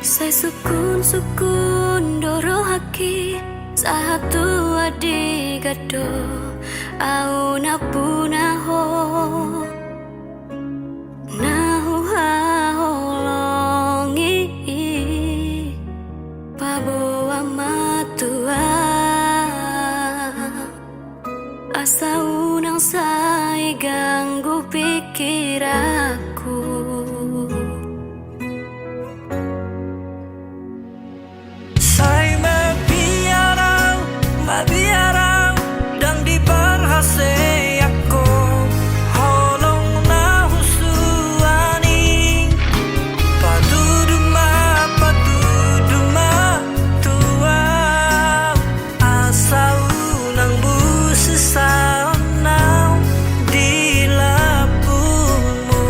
Sai sukun doro haki satu adi gado au napunaho nahu haholongi paboa matua asa unang sai ganggu pikiranku. Biarang dan diberhase aku holong na husuani patuduma tua asau nang busi saunau di labumu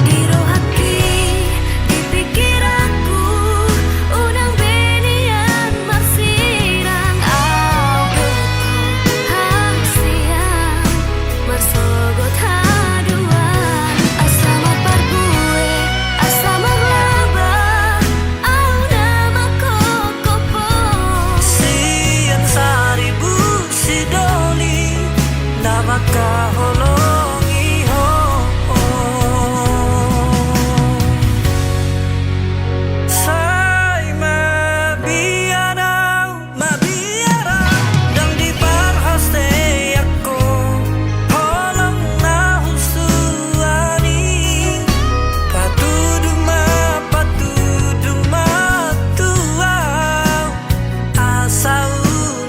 Di rohaki di pikiranku unang benian marsirang audo hangsiang marsogot haduan asa maparbue asa marlaba au nama kokopo sian saribu sidoli nama kaholongi ho sai mabiarau dan diberhase aku holong na husuani patuduma tua asau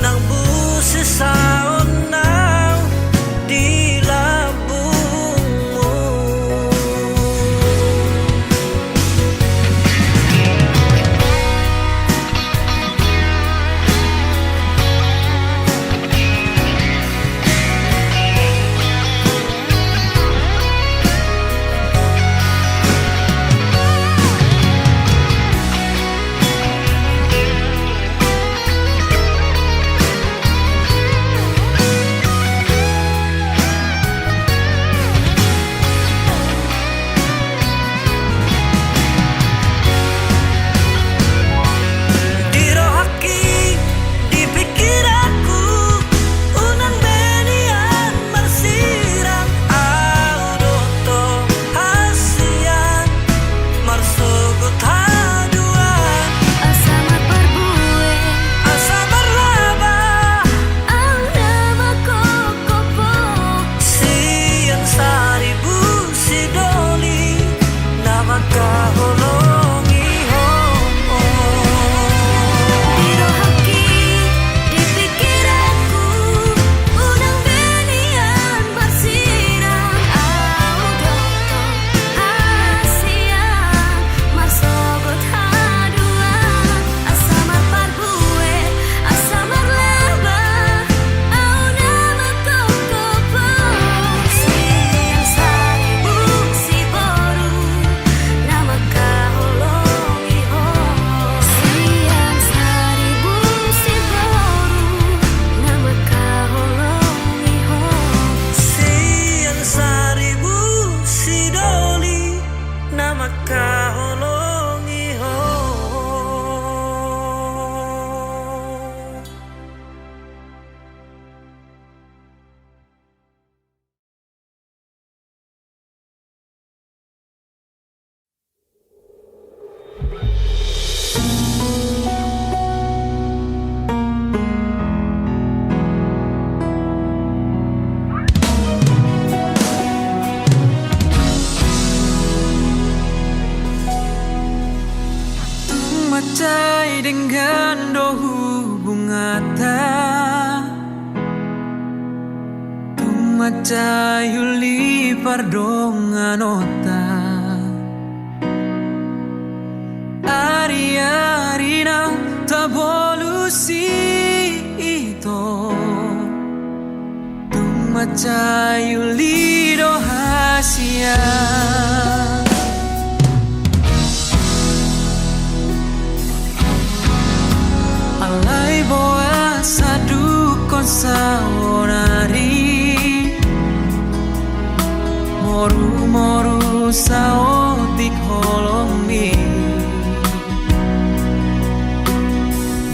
nang busi saunau di labumu. Di rohaki di pikiranku unang benian marsirang audoto hasian marsogot haduan asa maparbue asa marlaba au nama kokopo sian saribu sidoli nama kaholongi ho Di rohaki di pikiranku unang benian marsirang audo hasiang marsogot haduan asa marparbue asa marlaba au nama kokopo siang saribu si boru nama kaholongi ho siang saribu si boru nama kaholongi ho sian saribu sidoli nama kaholongi ho. Macai dengan dohu bungata Tumacai uli pardongan ota Ari-ari na tabolusi ito Tumacai uli dohasia alai boa sadu konsaonari moru sao tik holong mi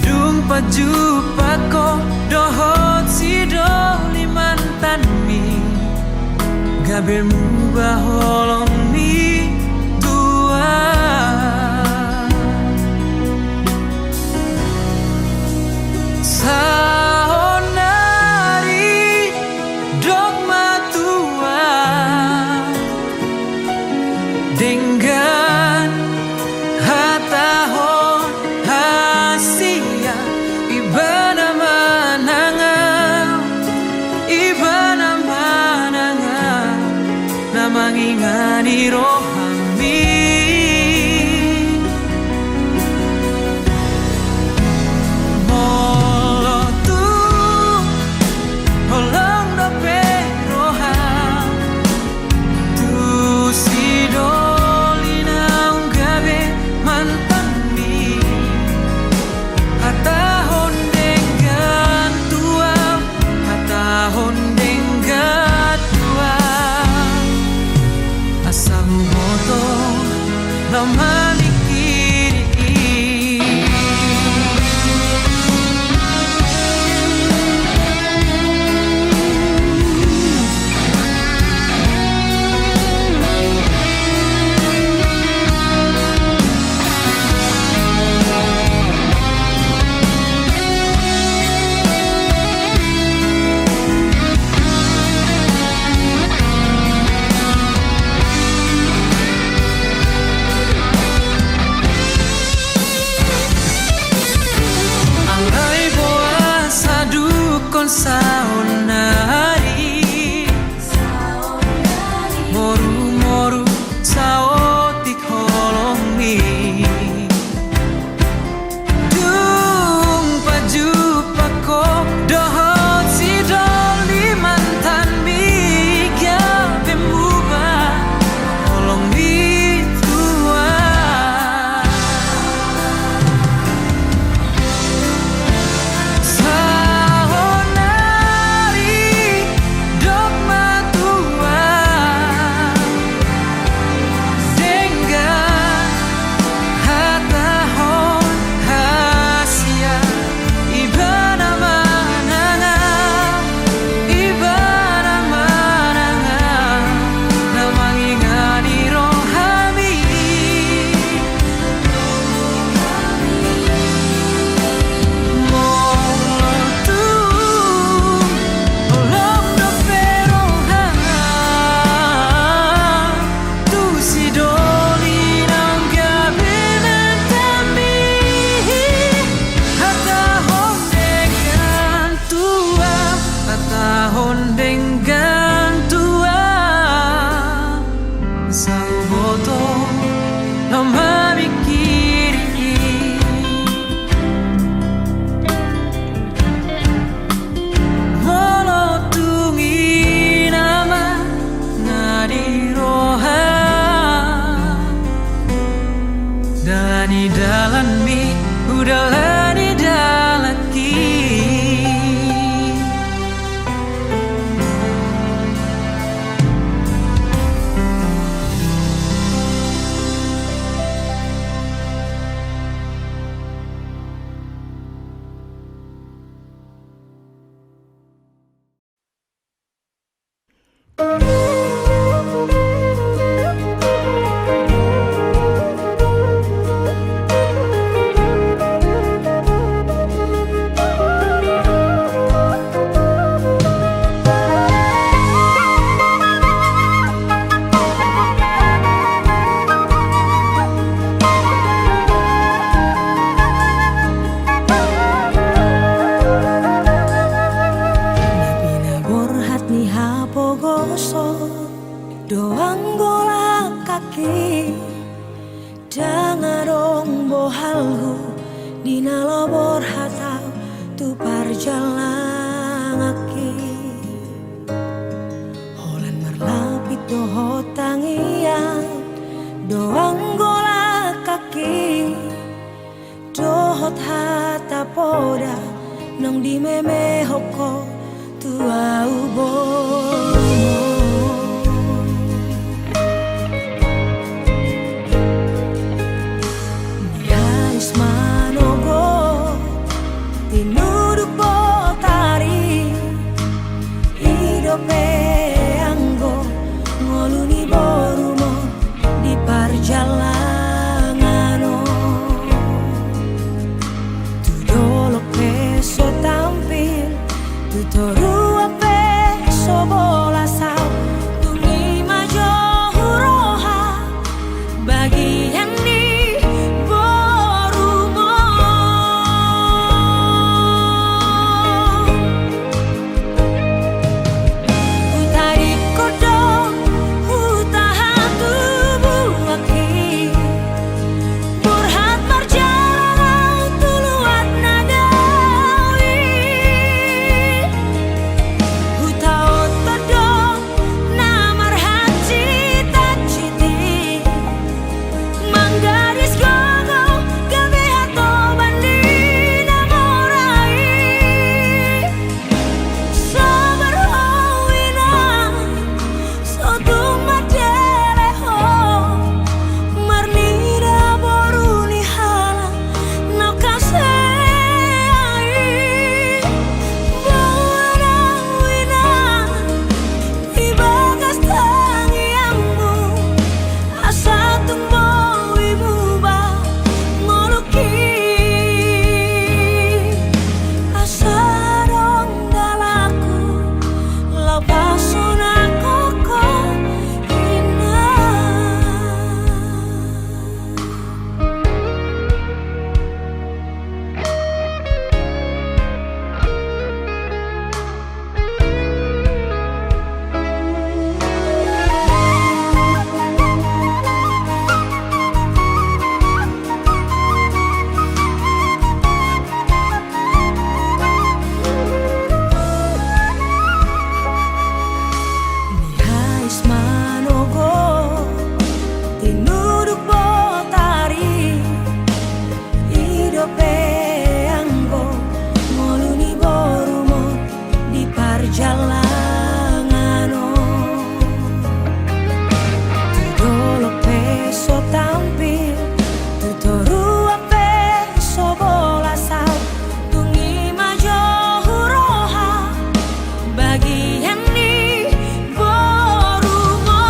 dung paju pako dohot si do limantan mi gaber mu baholong mi tua saonari dogma tua dengan hatahon hasia ibana manangau namangingani rohami molo tu holong do peroham tu si dolina gabe mantan mi hatahon dengan tua hatahon dengan tua asal moto lama mikiri Alai boa sadu kon saonari moru moru saotik holong mi dung paju pako dohot si doli mantan mi gabe muba holong mi tua saonari dogma tua dengan hatahon hasia ibana manangau namangingani rohami molo tu holong do peroham tu si dolina gabe nantami hatahon dengan tua hatahon dengan tua sang boto lama mikiri molo tungi nama ngadi roham dani dalan mi udalani dalaki Nabina borhat ni hapogoso doang golak kaki dangarong bohalhu dinalo borhatau tu parjalang aki holan marlapit dohot tangian doang golak kaki dohot hata poda nong di meme hoko tua ubo Hidope anggo ngoluni borumo di perjalanan Tudolo peso tampil Tutoru ape sobola sao Tungi majo huroha bagian di borumo Utari kodo utahan tubuh aki Burhat marjalan tuluat nadawi Utaot todo namar haji taciti Manggaris gogo gabe hato bandi namorai Sabar howina sotu madeleho Marnida boruni hala no kasei Bawana wina ibagas tangiangmu Asa tumbo ibu ba ngoluki Asa dong dalaku Lapasuna koko indah Nihais manogo tinuduk botari Hidope anggo ngoluni borumo di perjalanan Tudolo peso tampil Tutoru ape sobola sao Tungi majo huroha bagian di borumo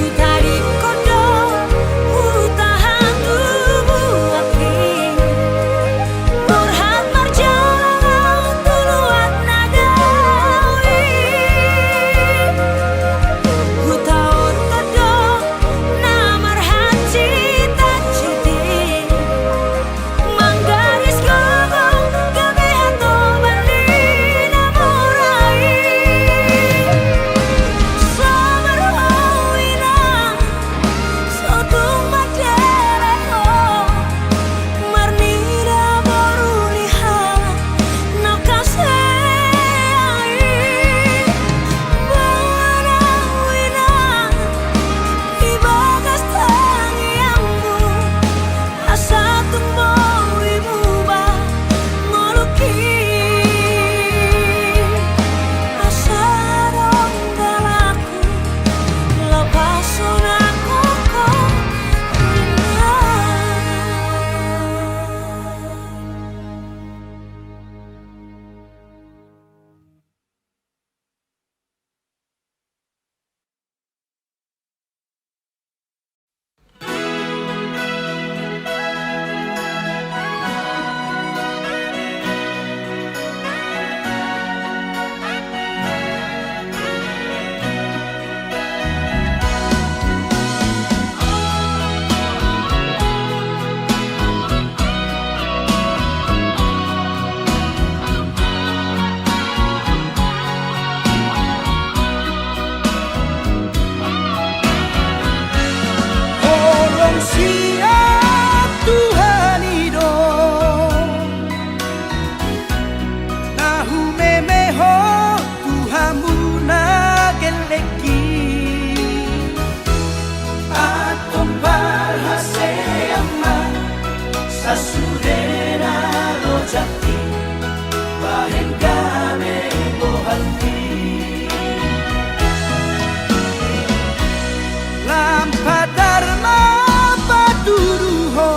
Utari kodo utahan tubuh aki Burhat marjalan tuluat nadawi Utaot todo namar haji taciti Manggaris gogo gabe hato bandi namorai Sabar howina sotu madeleho Marnida boruni hala no kasei Bawana wina ibagas tangiangmu Asa tumbo ibu ba ngoluki Asa dong dalaku Lapasuna koko indah Tolong siap Tuhan ido Nahu memeho Tuhamu nageleki Atom barhase amma Sasurena rojati Bahengame bohanti Lampadar ma paturuho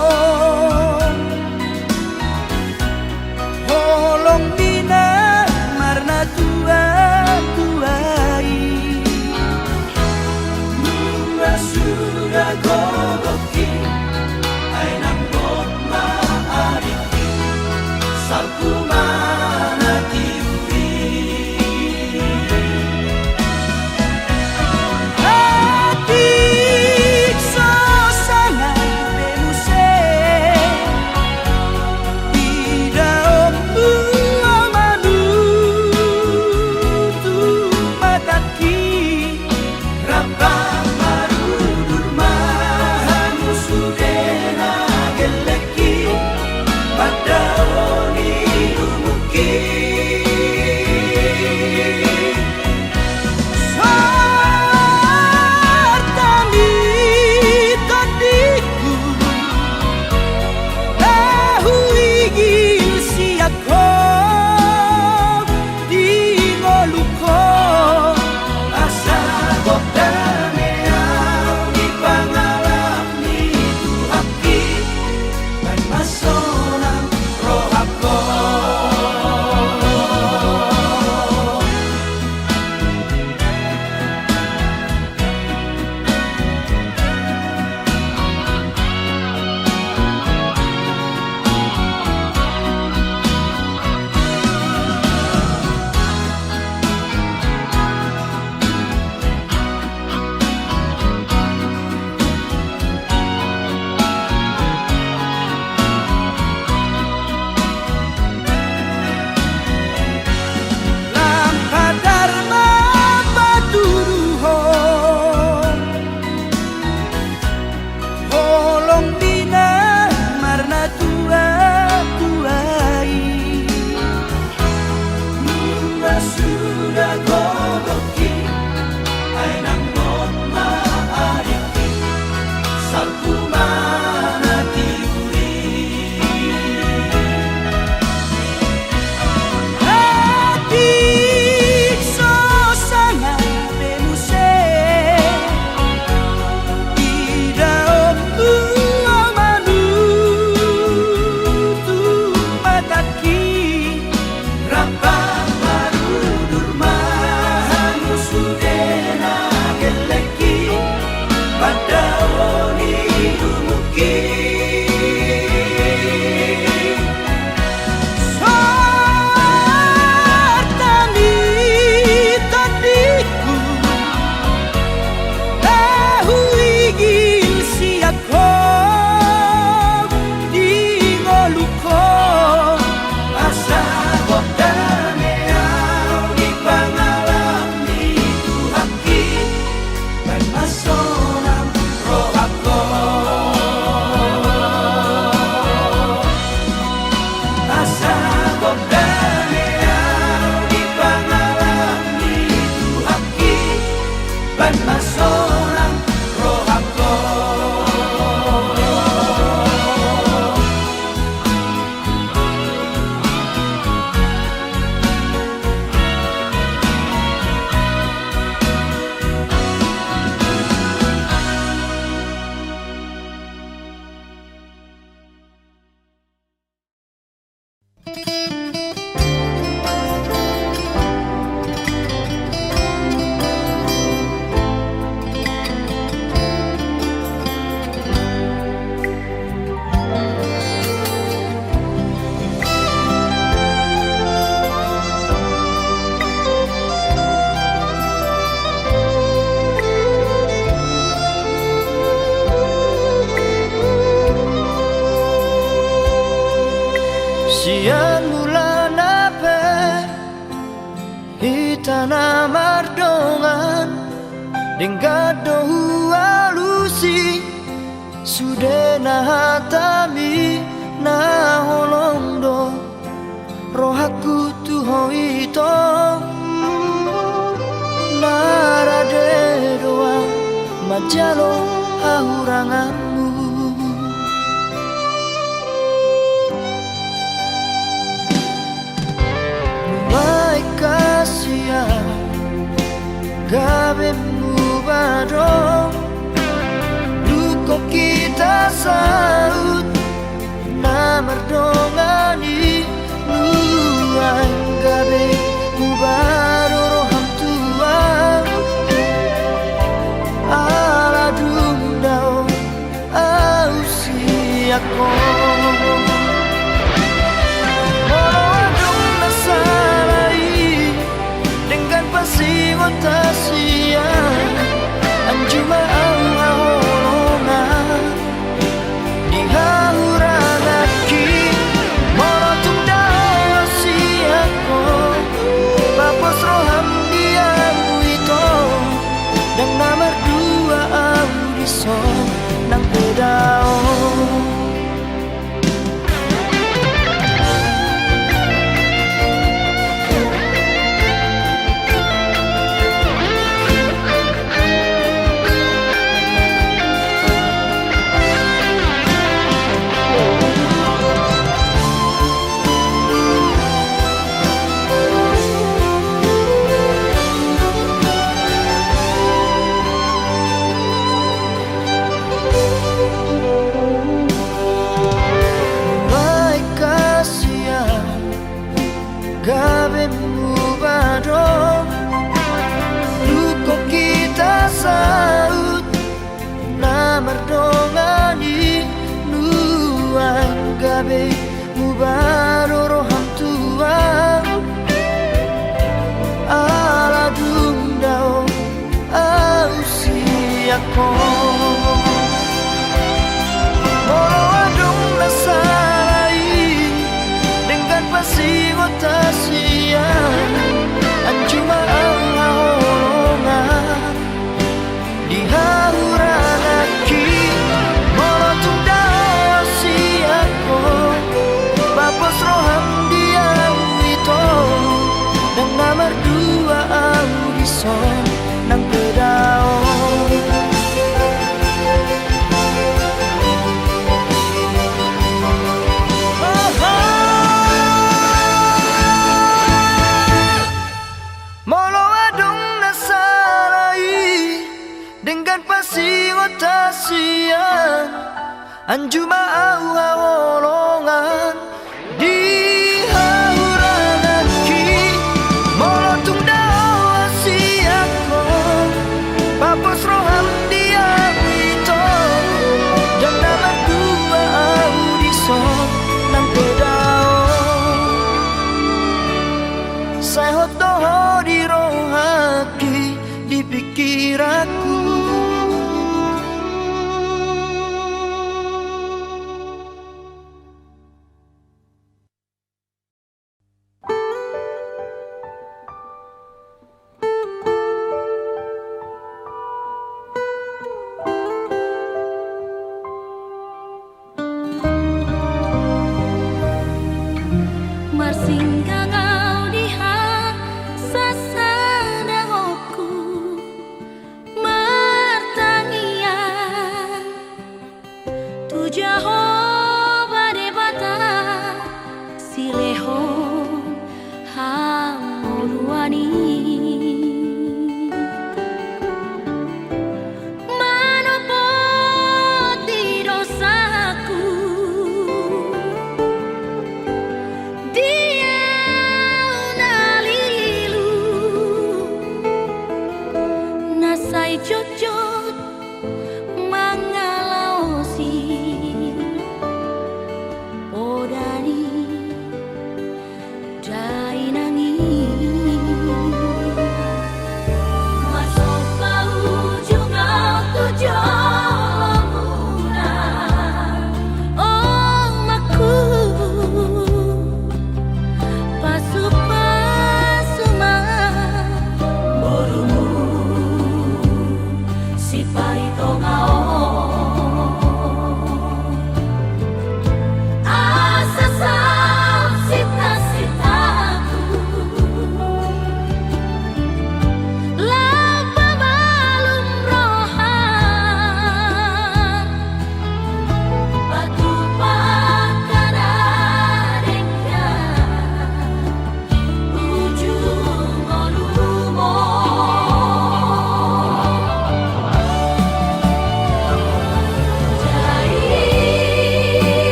Siang bulan ape Hitana mardongan Dengkado alusi Sude na hatami na holongdo Rohaku tuho ito Narade doa Majalo hahuranganmu Mai kasia Gabemu badong Luko kita saut Namar dongani Nuang gabe Mubaro roham tuang Ala dundao Ausi ako Tasia Anjuma ahorona Dihahuranaki Morotum dasi ako Papos roham diamu ito Dan nomor dua audiso Nang pedao Gabemu badong Luko kita saut Namar dongani Nuang gabe Mubaro roham tuang Ala dundao Ausi ako Moro adong nasarai Dengan pasigot tasia Anjuma ang ahongan Dihahuranaki Morotum dasi ako Papos roham diam ito Dan nomor dua audison Nang pedao Dengan pasigot tasian Anjuma au awolongan Dihahuranaki Molotung dao asiako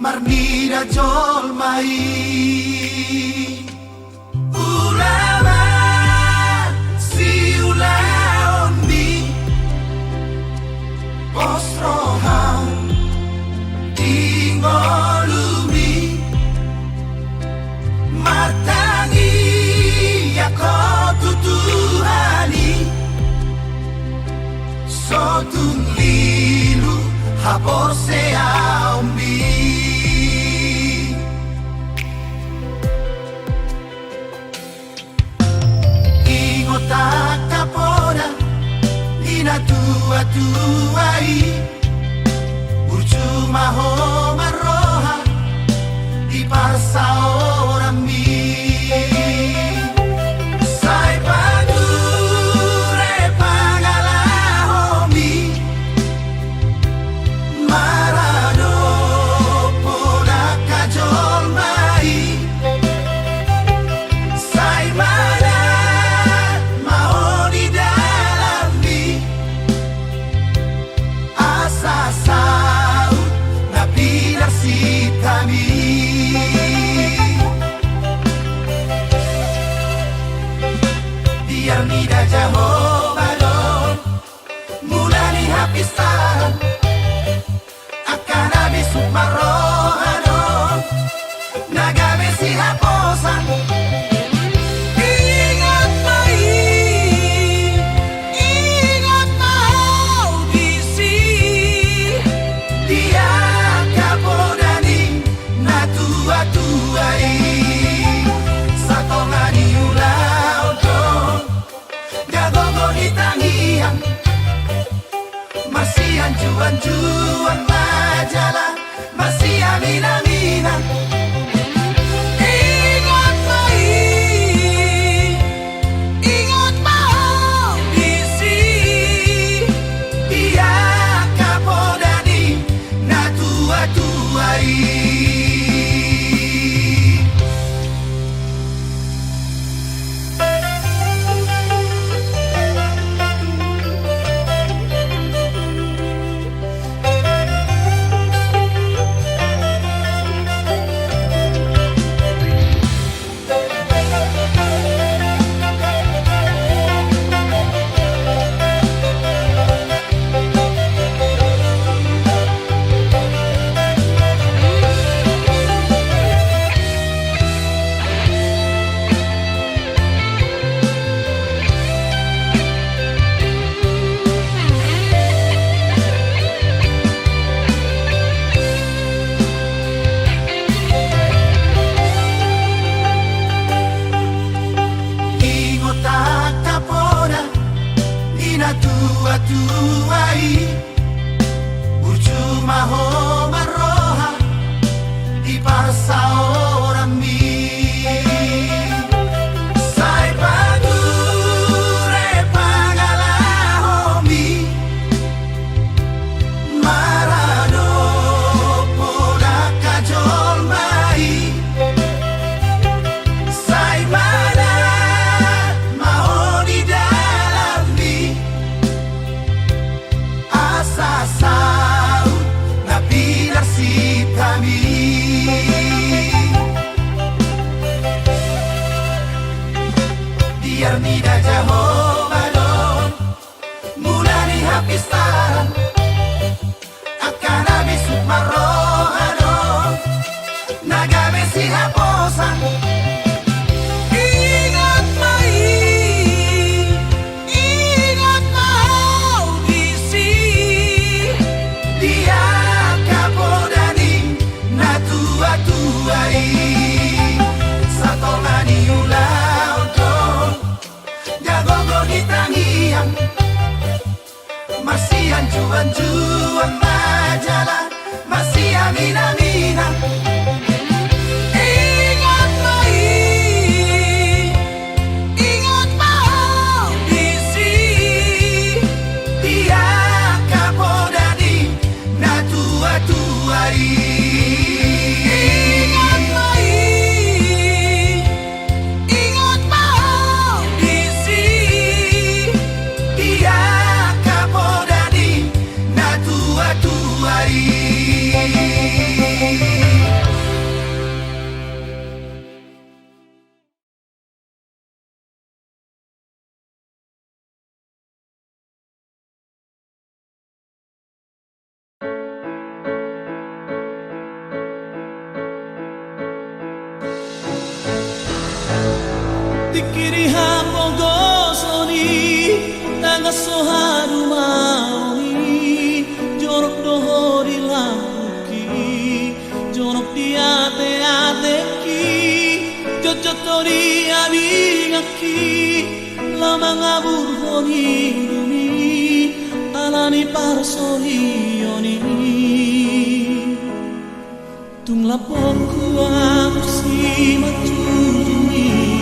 marnida jolmai ulama si ulaondi posrohan ingolumi martangi yakotutuhani sotun lilu hapor seaumbi ingotak kapora lina tua-tuai urcuma ho maroha di parsa orang mi sai padure pangalahomi marado pola kajol mai sai mana mau di dalam mi asa saut nabi narsitami biar nida jahobalon mulai hapisan akan habis sukmarohano nagabe si haposan ingat baik ingat mau bisi dia kapodani na tua-tuai satongani ulauto gagogo di tangian masih anjuan-juan majalah masih amin-aminan ingat baik ingat mau bisi dia kapodani na tua-tuai ingotak kapora lina tua-tuai urcuma ho maroha di parsa orang mi sai padure pangalahomi marado pola kajol mai sai mana mau di dalam mi asa saut nabi narsitami biar nida jahobalon mulai hapisan akan habis sukmarohano nagabe si haposan ingat baik ingat mau bisi dia kapodani na tua-tuai satongani ulauto gagogo di tangian masih anjuan-juan majalah masih amin-aminan ingat baik ingat mau bisi dia kapodani na tua-tuai ingat baik ingat mau bisi dia kapodani na tua-tuai Tikiri hamogo soni Tangaso haru maui Jorok dohori lamuki Jorok di ate ateki Jojotori abingaki Lama ngabur honi dumi Alani parsoni yoni Tung lapor kuang si matujumi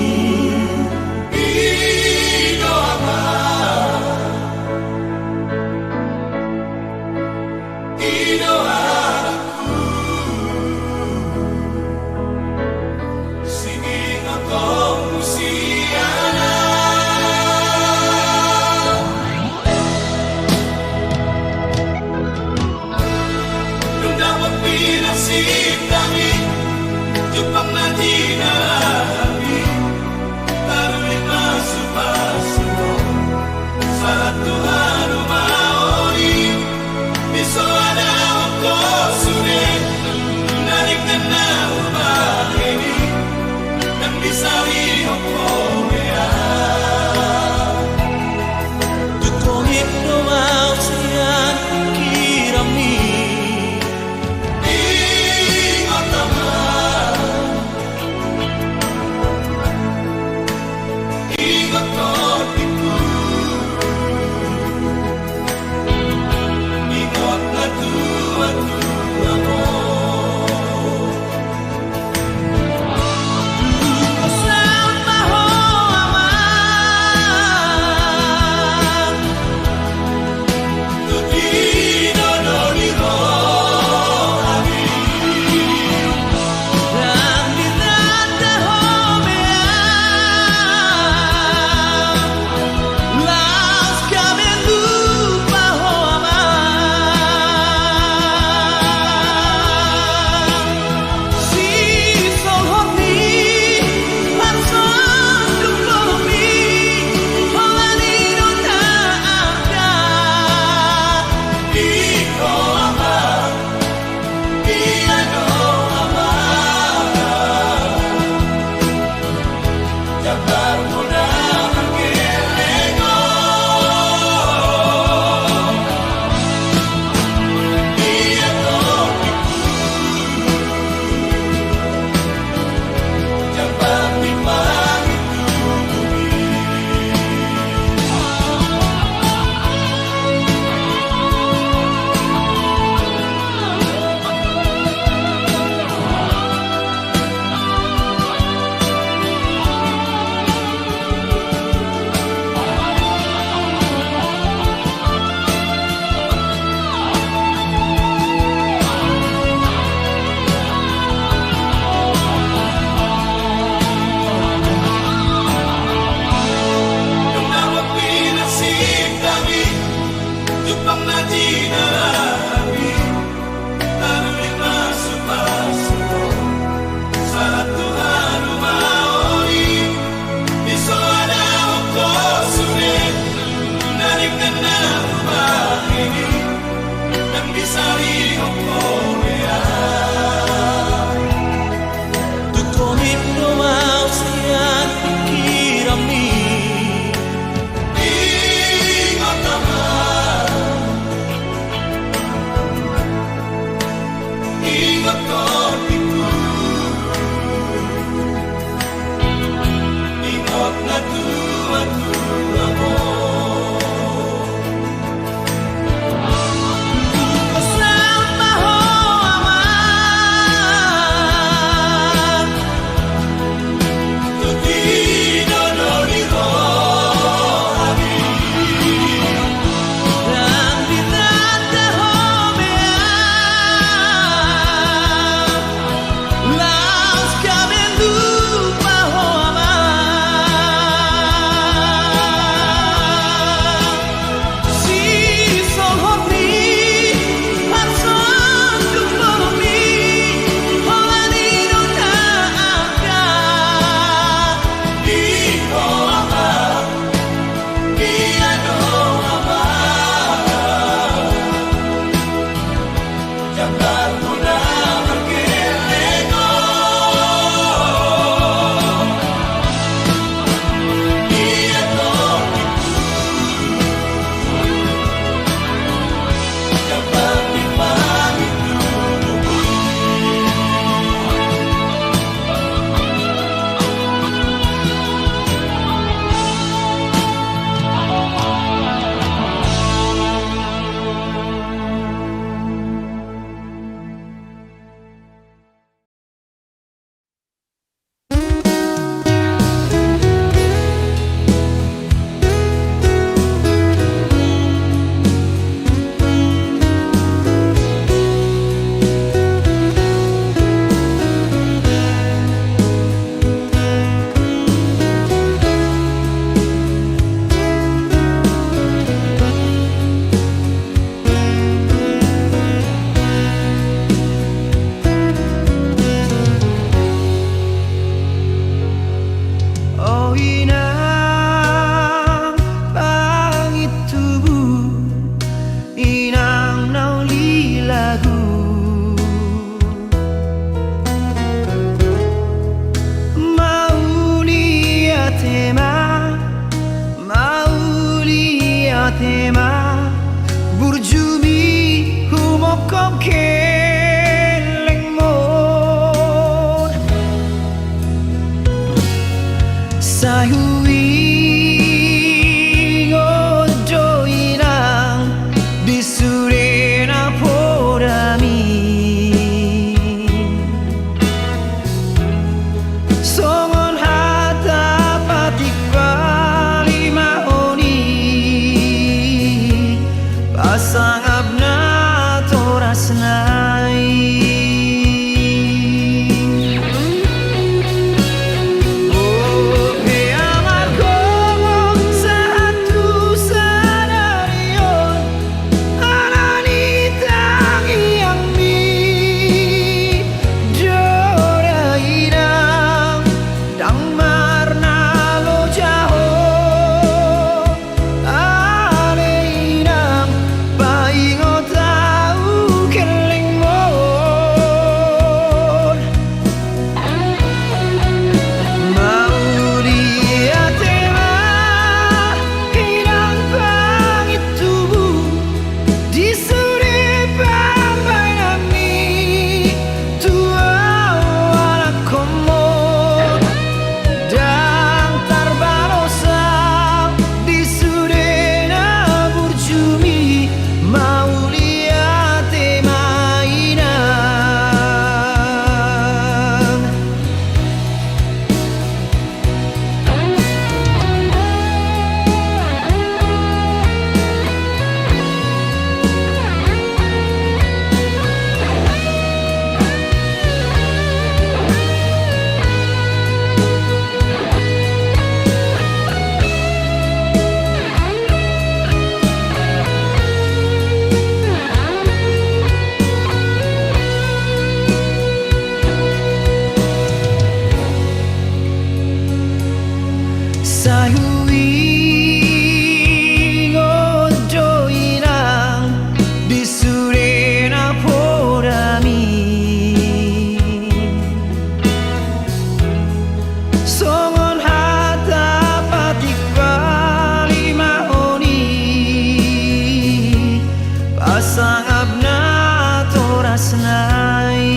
tema burjumi humokong keleng mon sahui ngojo inang disurena podami songon hata patik bali mahoni pasang abna toras nai sahui ngojo inang disurena podami songon hata patik bali mahoni pasang abna toras nai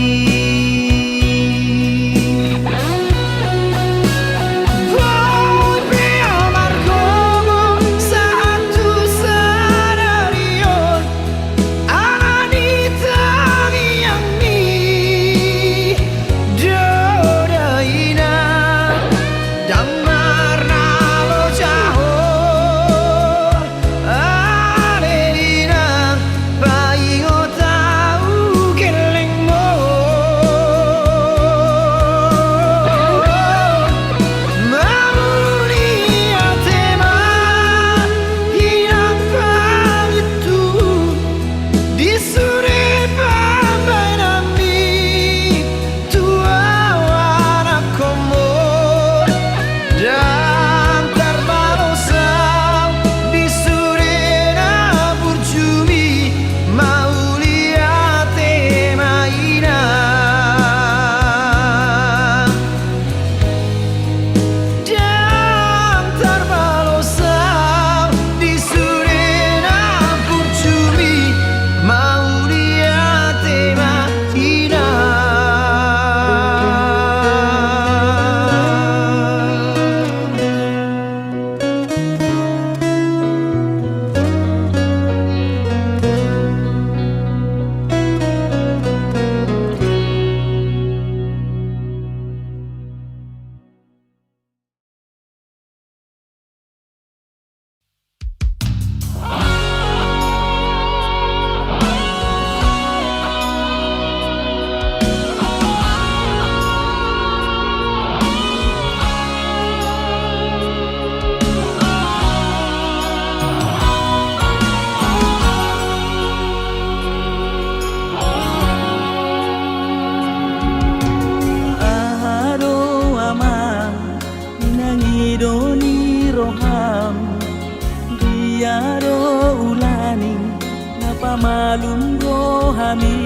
malum rohani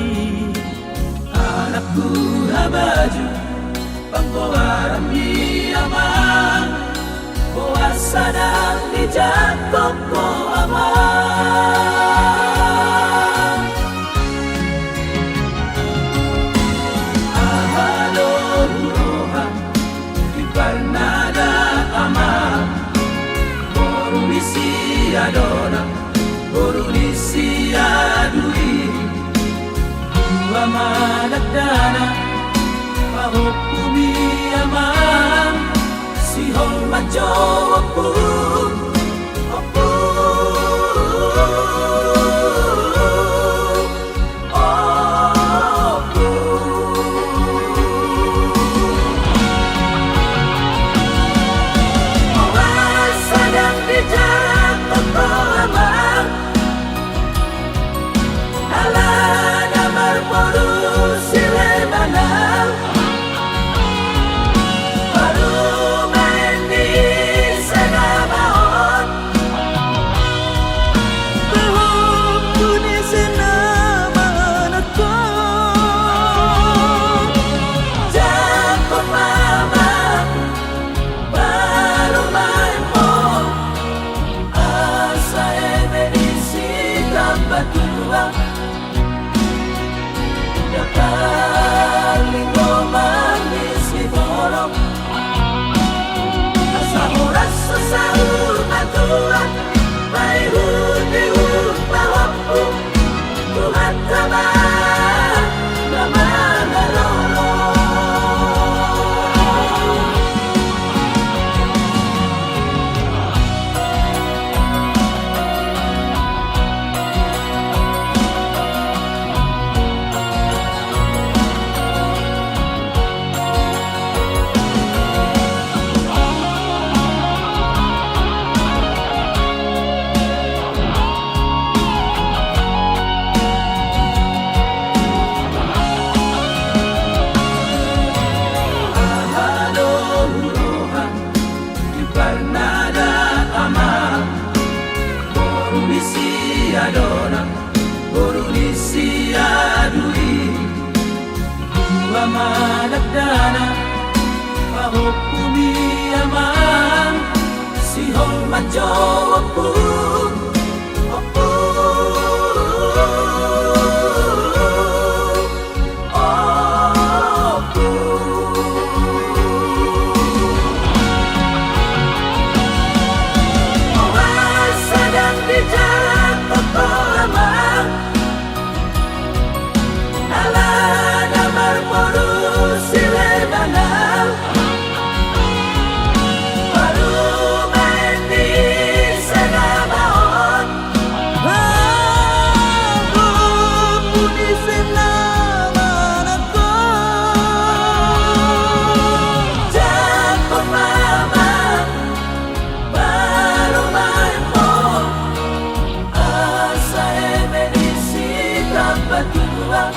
anakku habaju pangkowaran di aman koas sadang di jatuh ko aman. Ahalohan di Bernada aman, Borulisi adona, Borulisi adui, Dua managdana, Mahukumi aman, Sihol majo opun, managdana, Mahukumi aman, Sihol majo opun, sadang di jalan toko aman, alana marmoru silebanal, baru main di Senamaon, Aku di Senaman aku, jatuh mama, baru main mo, asa emenisi dapat tuang.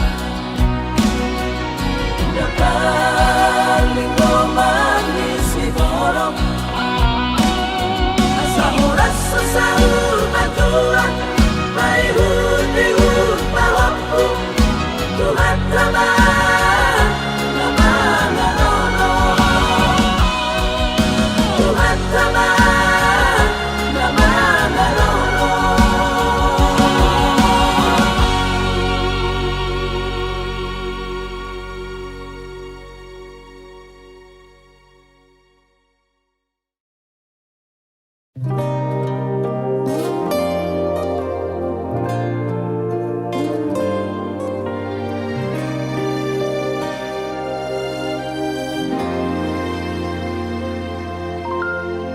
Linggo manis di borong, asa oras sa sahur batuan, may hudi-hud pawampu, Tuhan trabahan na mga lolo, Tuhan trabahan na mga lolo.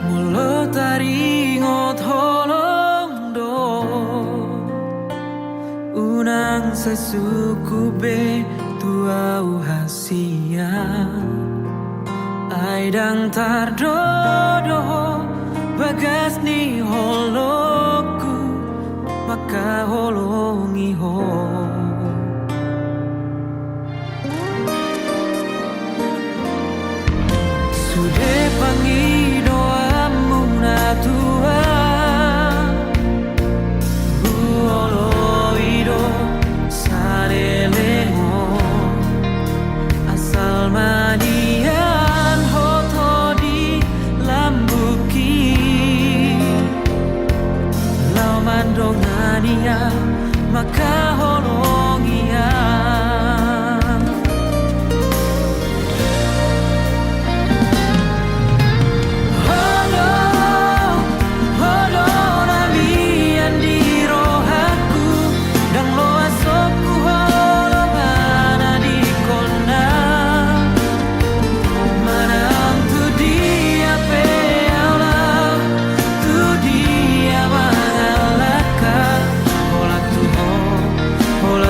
Mulo taringot holong do, Unang sesukube tuau hasia, Aidang tardodo, Bagas ni holoku, Maka holongi ho. Sude pangi doamu na Tuhan, Buoloido sarelemo, Asal manian hoto di lambuki, dunia maka holongia Hola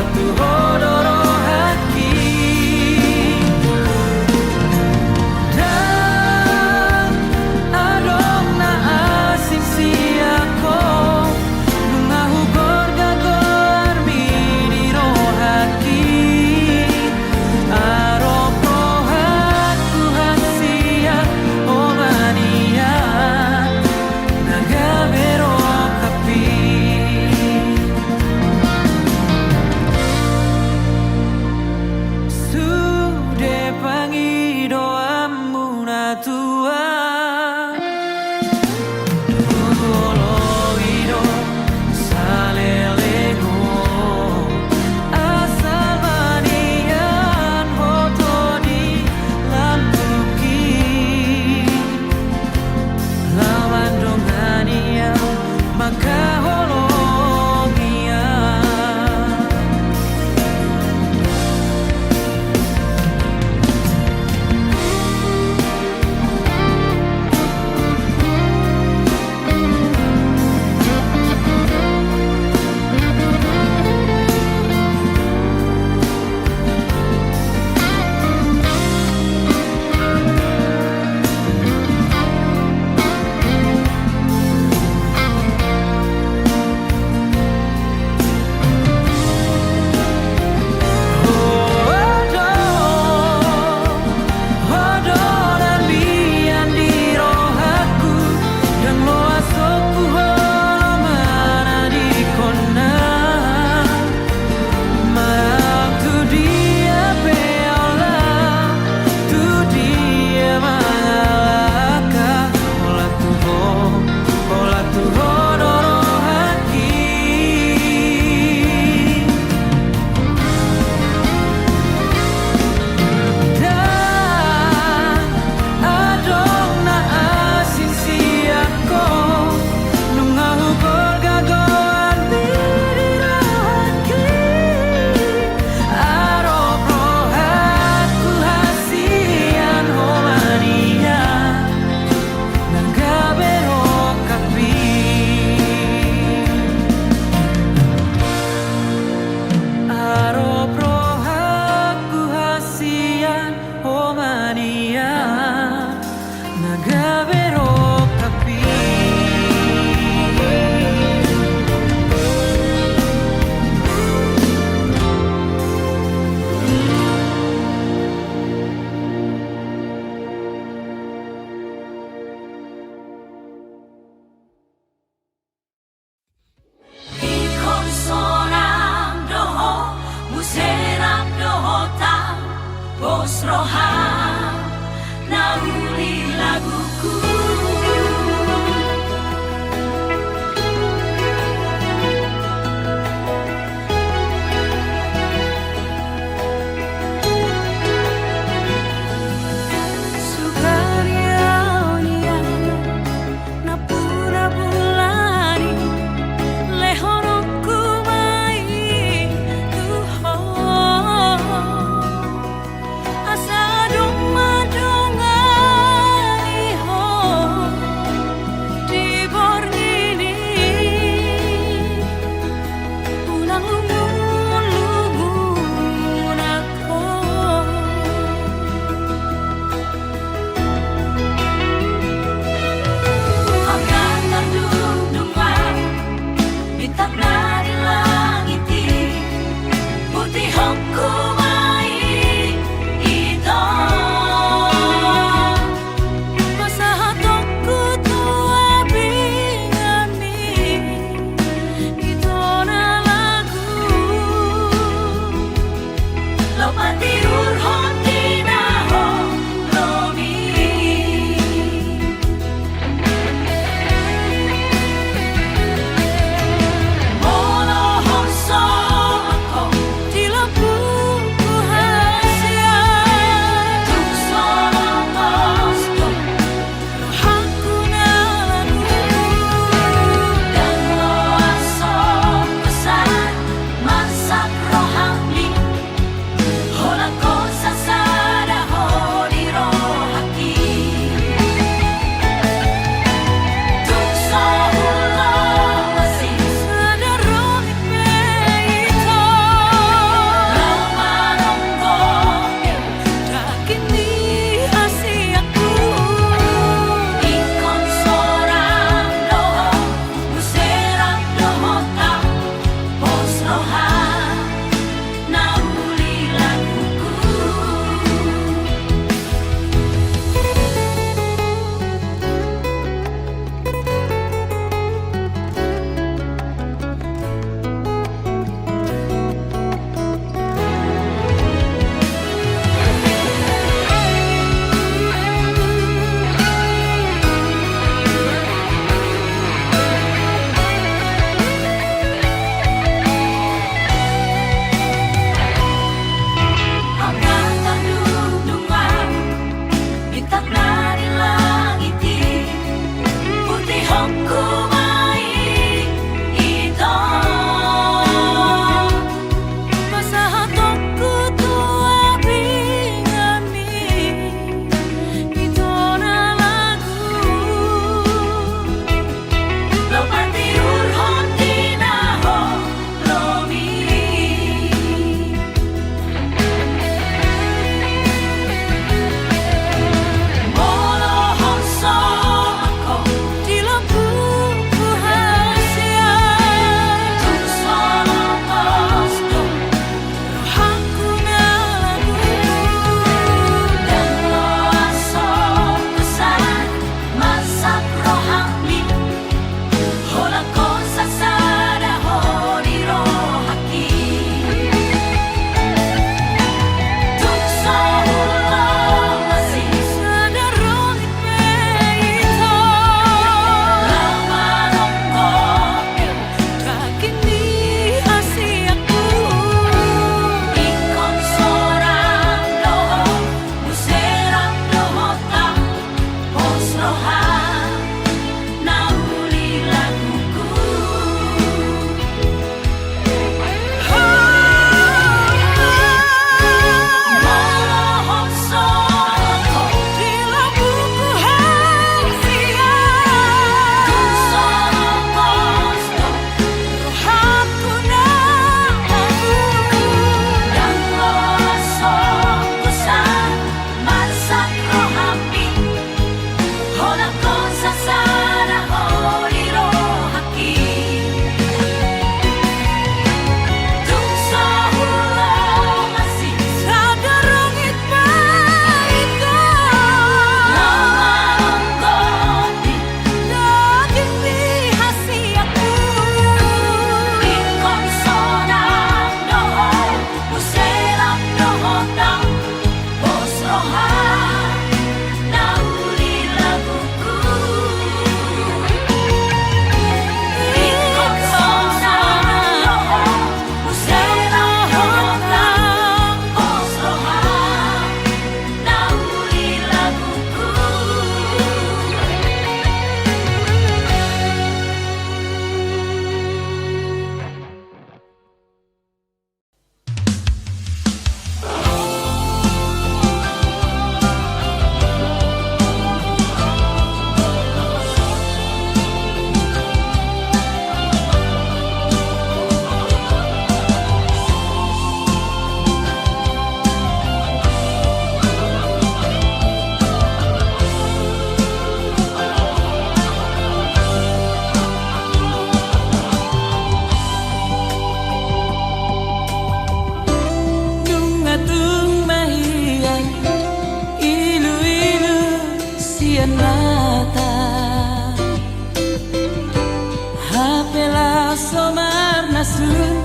somarna sun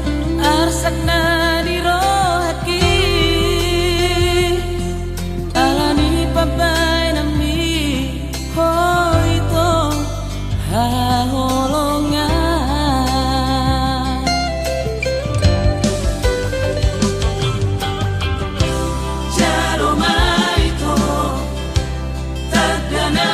arsakna dirohaki alani papai nami hoito haholongan jaro maito tadana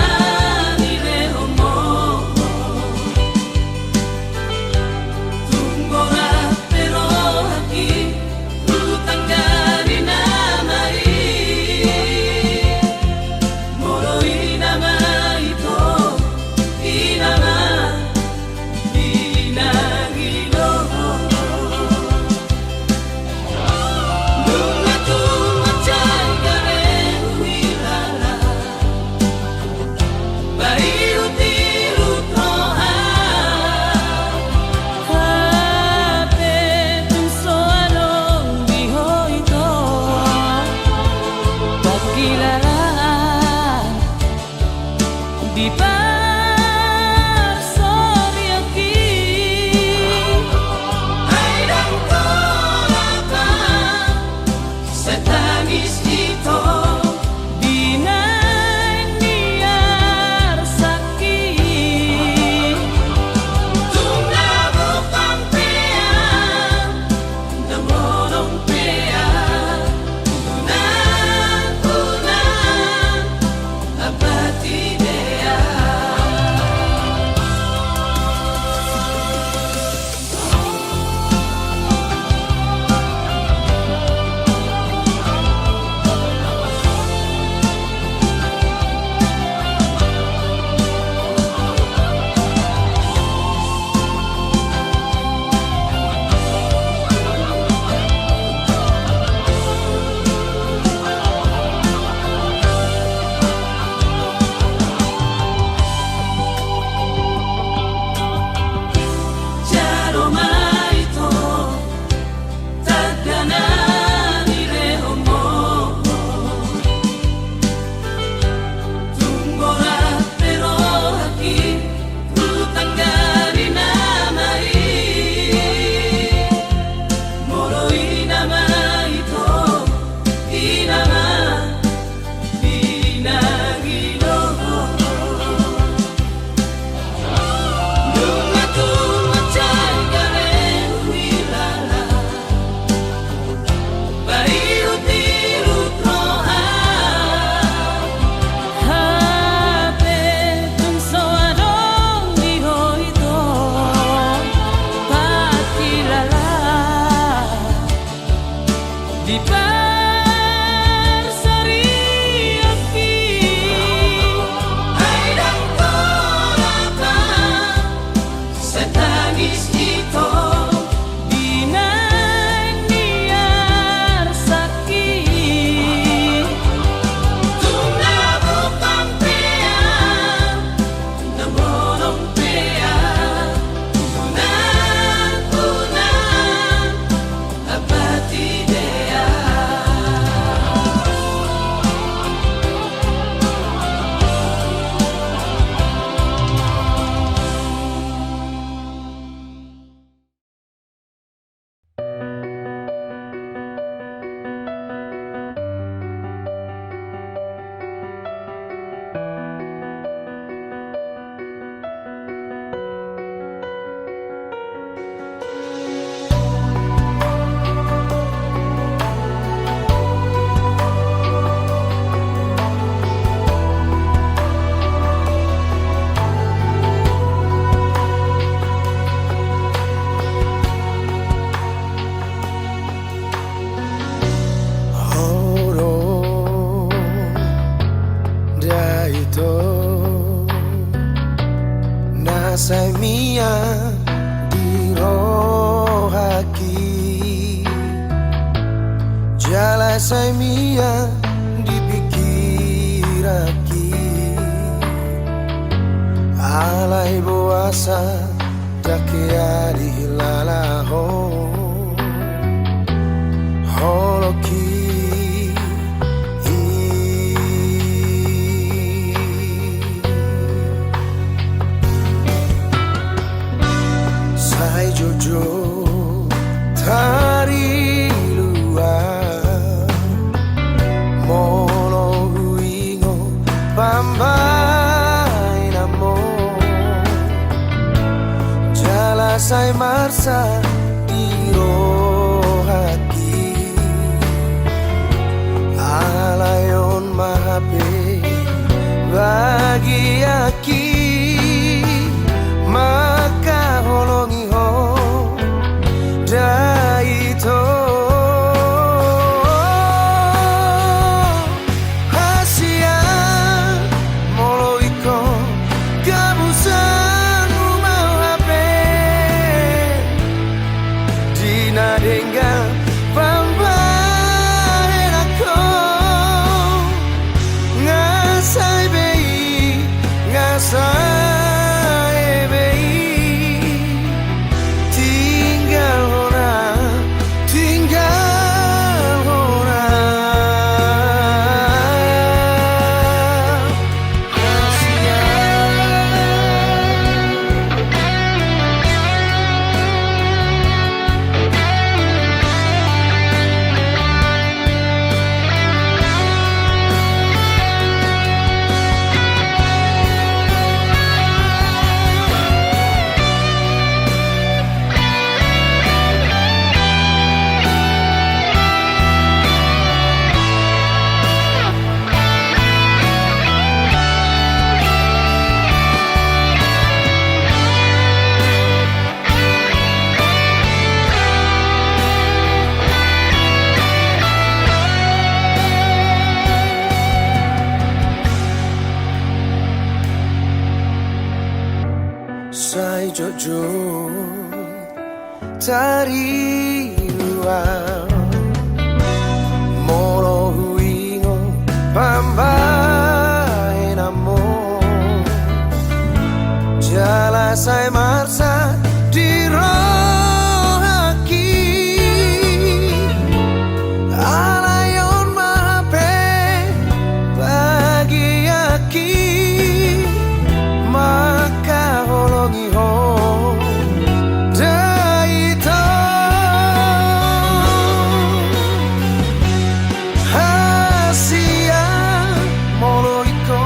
di parsoriaki aidang kolaka setangis ito binay niar sakit tunabok ang pean namorong pean unan abati di parsoriaki aidang kolaka setangis ito binay niar sakit tunabok ang pean namorong pean unan abati Nasay mia dirohaki Jala say mia dipikiraki Alay boasa dakiari lalaho Holoki Sai sai marsa di rohaki alayon mahape bagi aki maka holongi ho daito hasia moloiko gabusan rumah hape dina denggal pambahen ako ngasai bei ngasai bei tinggal hona sai jojo tari luar molo huingo pambahen amo jala sai marsa di rohaki alayon mahape bagi aki maka holongi ho daito hasia moloiko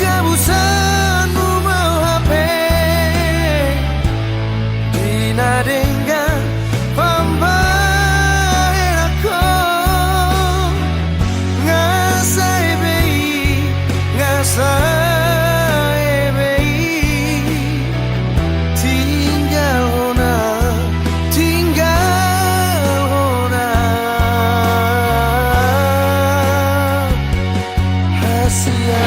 gabusan rumah hape dina denggal pambahen ako ngasai bei ngasai bei tinggal hona hasia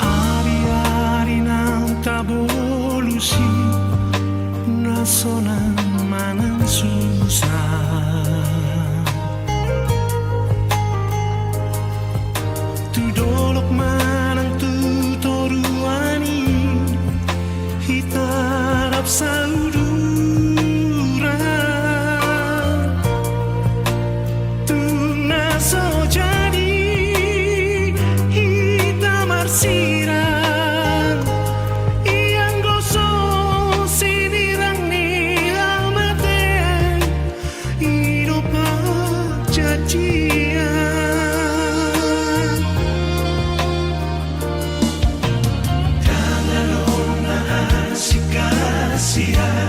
Ari-ari nang tabolusi nasonan manang susah tudolok manang tutoruani hitarap saudura tuna so jadi hitam arsiran yang gosong sinirang ni amaten iropa cacian Tangan ona asik kasihan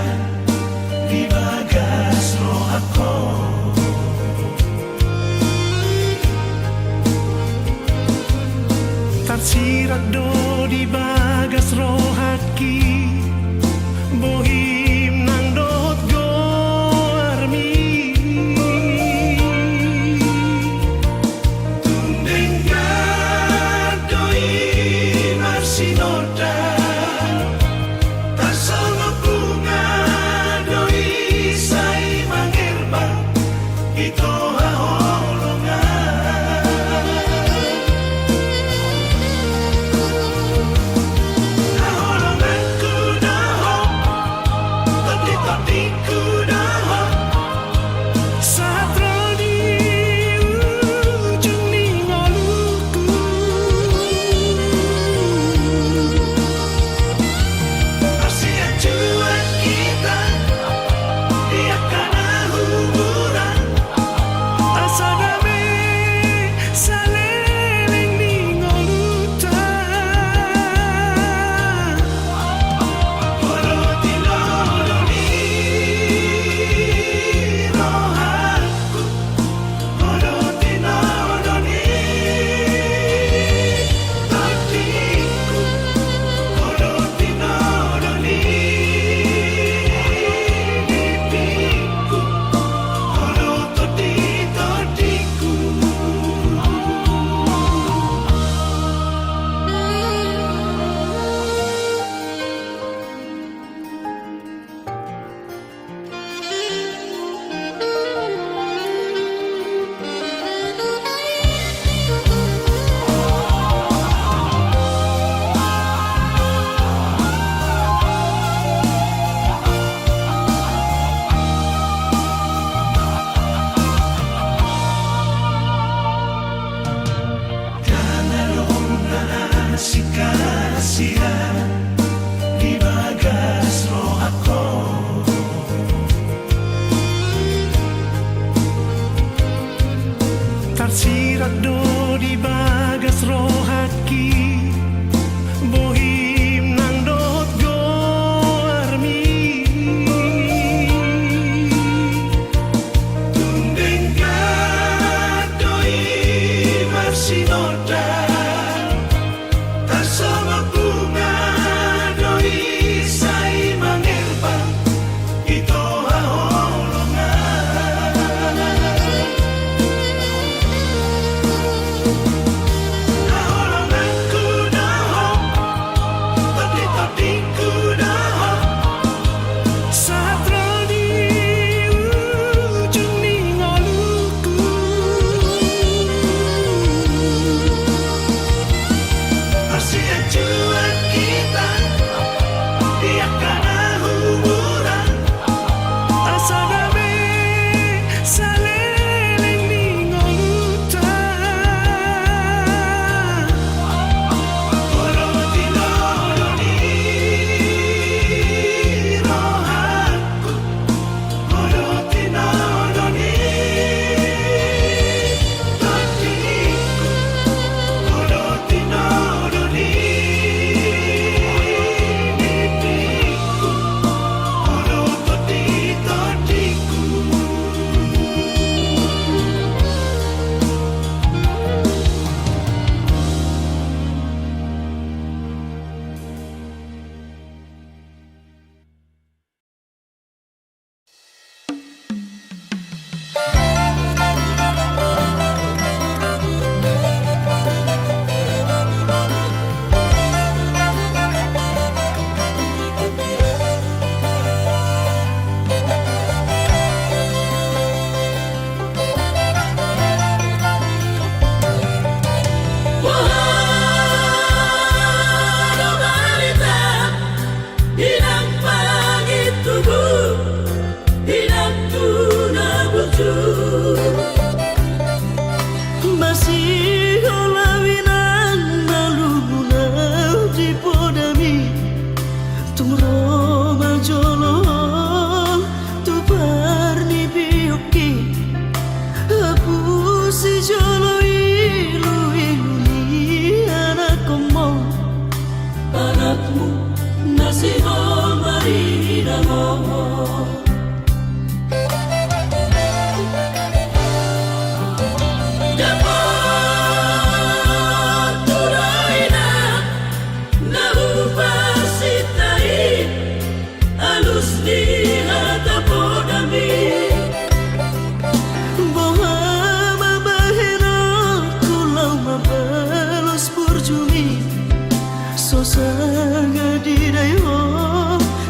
Sosanga di dayo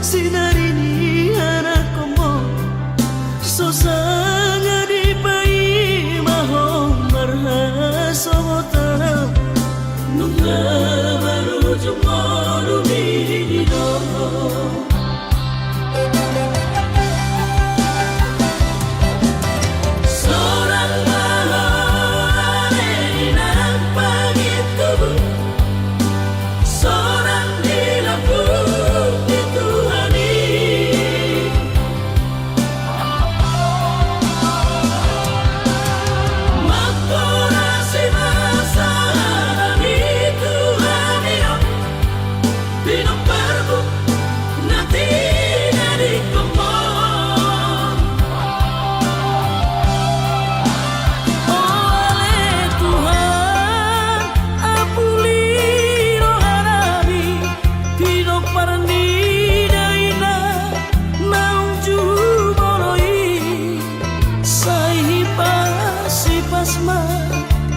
sinarini anak komo Sosanga di pai maho marha sobotana Nunga baru jumaru di doho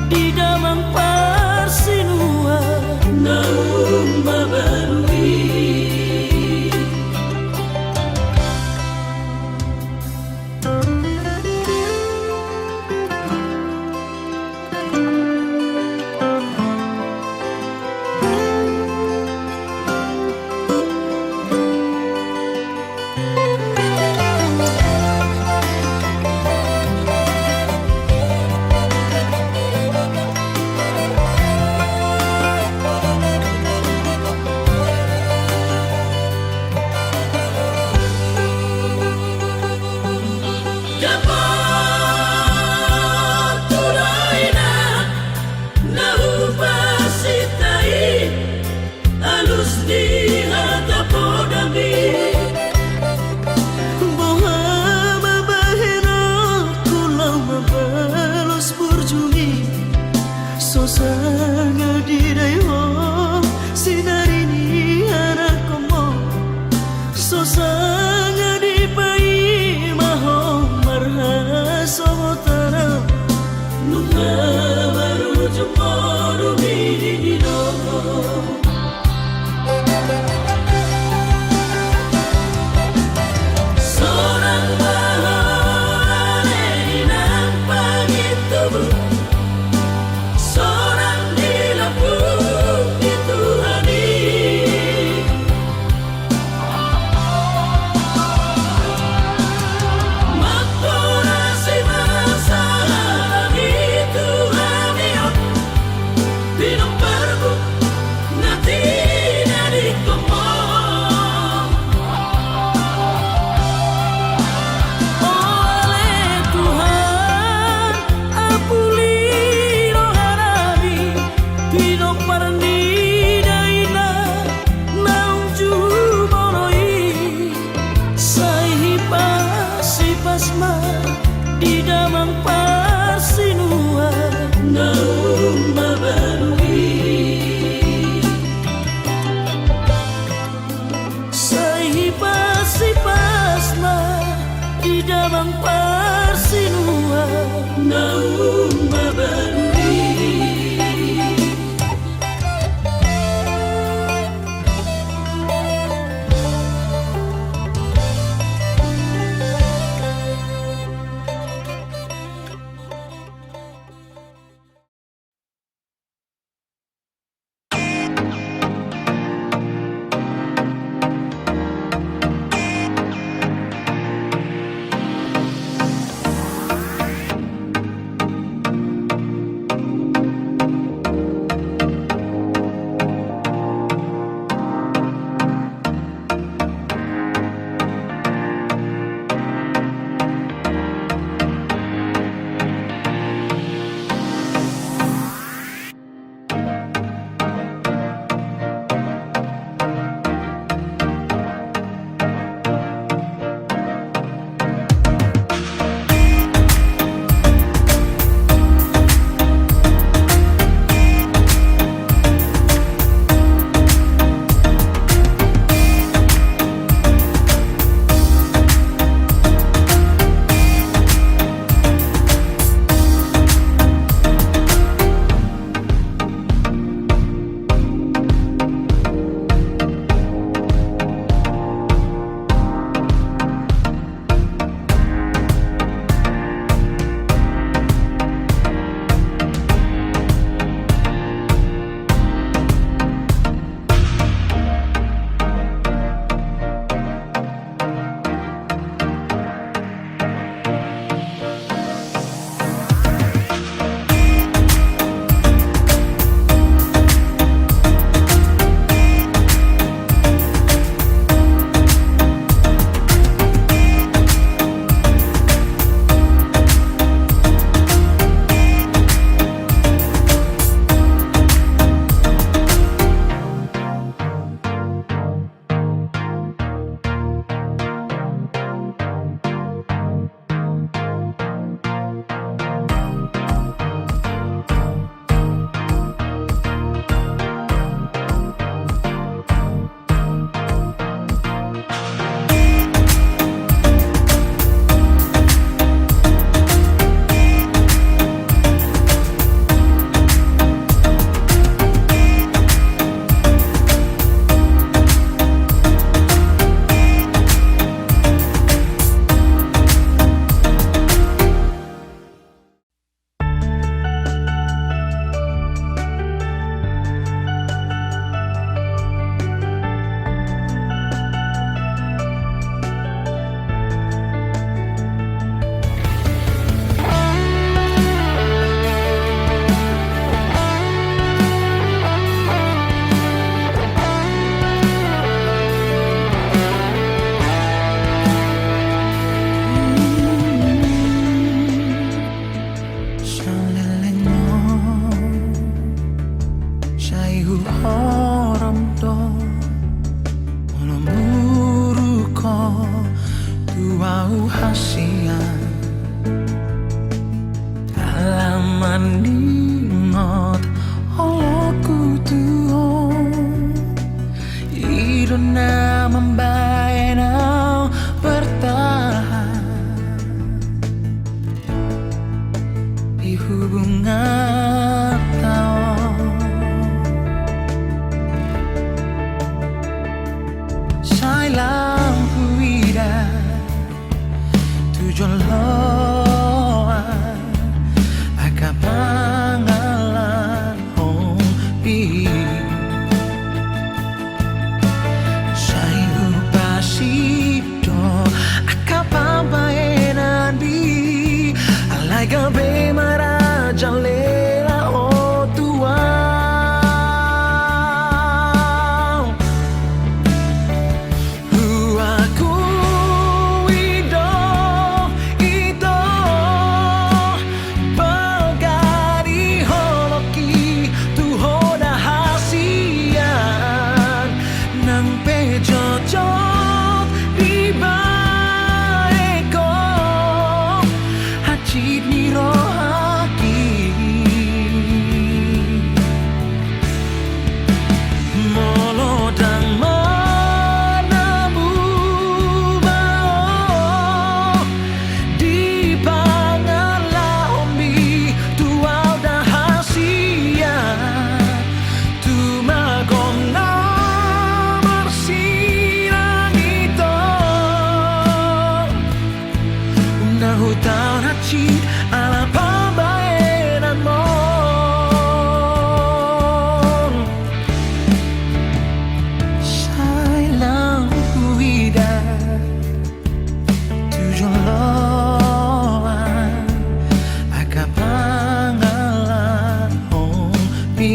di damang parsinua Naum mabarui Sosanga di dayo sinarini anak komo Sosanga di pai maho marha sobotana Nunga baru jumaru di doho Sorang maho aleinan pagi tubuh di damang parsinua Naum mabarui Sahipas-sipasma di damang parsinua Naum mabarui rahasian halaman ningot oloku tuong idona membayanau bertahan di hubungan tao sai lampu ida tujuan loan aka pangalan hompi sai upasido aka pambaenan bi alai gabe maraja lela o tua hutang hati ala pambaenan mo sai lampu ida tujuan loan aka pangalan hompi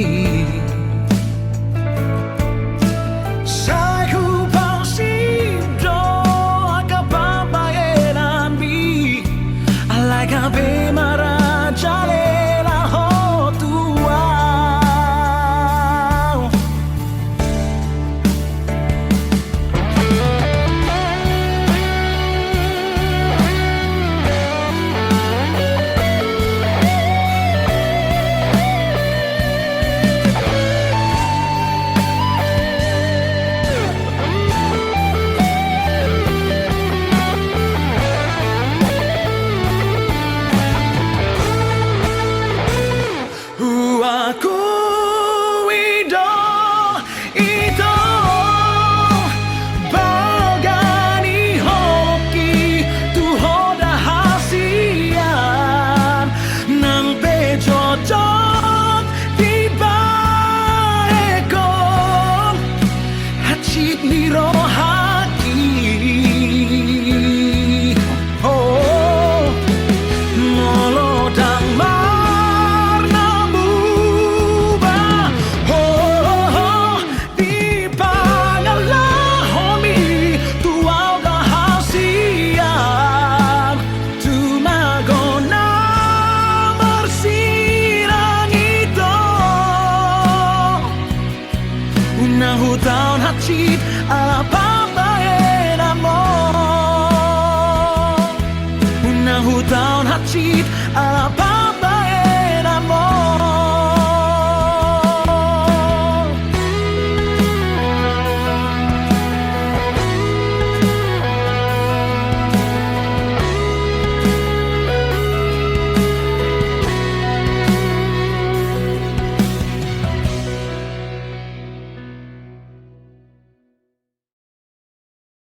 gabe maraja lela ho tua Niro hati oh molodang marna buba oh di pangalah homi tuau rahasian tumagona bersirang itu unang hutang hati ala pambaenan mo unang hutang hati ala